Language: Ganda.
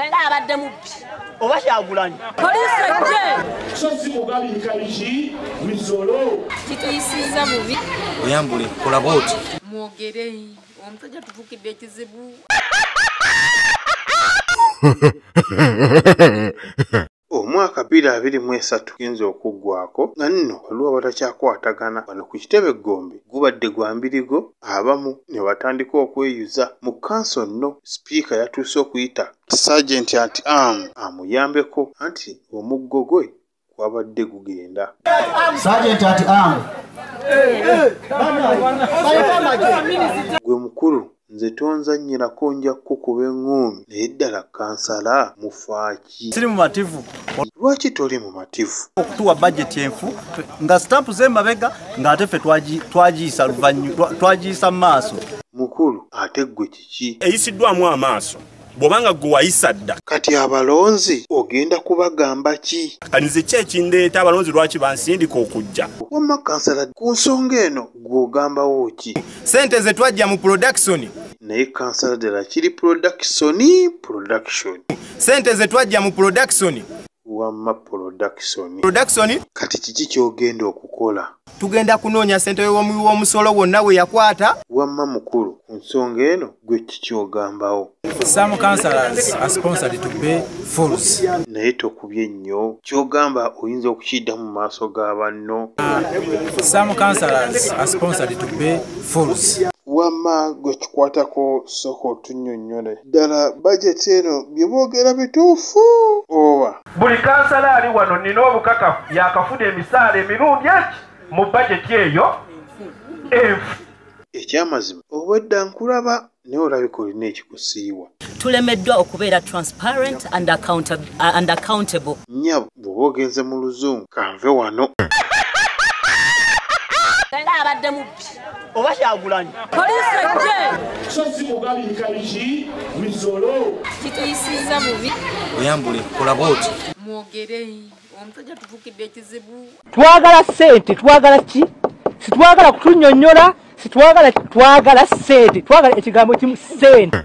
Nga abadde mubbi. Oba Kyagulanyi. Poliisi ejje. So si mugabi nkaliki misolo. Kituyisizza bubi. Oyambule kola bwoti. Mwogere omusajja tufukidde ekizibu. Omwaka 2023 genza okuggwako nga nno waliwo abatakyakwatagana wano ku kitebe Gombe gubadde gwa mbirigo abamu ne batandika okweyuza mu kanso nno sipiika yatuuse okuyita Sergeant at Arm amuyambeko anti omuggo gwe gwabadde gugenda. Sergeant at Arm gwe mukulu nze tonzannyirako nja kukuba eŋŋoomi naye ddala kansala mufaaki. Siri mumativu. Lwaki toli mumativu? Okutuwa budget enfu nga stamp z'emabega ng'ate ffe twagiyisa twagiyisa mu maaso. Mukulu ate ggwe kiki Eyisiddwamu amaaso. Bw'obanga gwe wayisa dda. Kati abalonzi ogenda kubagamba ki? Kanize ki ekindeeta abalonzi lwaki bansindika okujja? Wamma kansala ku nsonga eno gw'ogambawo ki? Sente ze twajja mu production. Naye kansala ddala kiri production. Sente ze twajja mu production. Wamma production. Kati kiki ky'ogenda okukola? Tugenda kunoonya sente w'omusolo wonna we yakwata. Wamma mukulu ku nsonga eno gwe kiki ogambawo? Some councillors are sponsored to pay fools. Naye tokubye nnyo ky'ogamba oyinza okukidda mu maaso ga banno. Some councillors are sponsored to pay fools. Wamma gwe kikwatako soko otunnyonnyole ddala bajeti eno bye boogera bituufu oba? Buli kansala ali wano nina obukakafu yakafuna emisaala emirundi eki mu bajeti eyo enfu. Ekyamazima obwedda nkulaba naye olabika olina ekikusiiwa. Tulemeddwa okubeera transparent and accountable. Nnyabo bw'oba ogenze mu luzungu kanve wano. Nga abadde mubbi. Oba Kyagulanyi. Poliisi ejje. So si mugabi nkaliki misolo. Kituyisizza bubi. Oyambule kola bwoti. Mwogere omusajja tufukidde ekizibu. Twagala ssente, twagala ki? Situwagala kutunnyonnyola, twagala ssente, twagala ekigambo kimu ssente.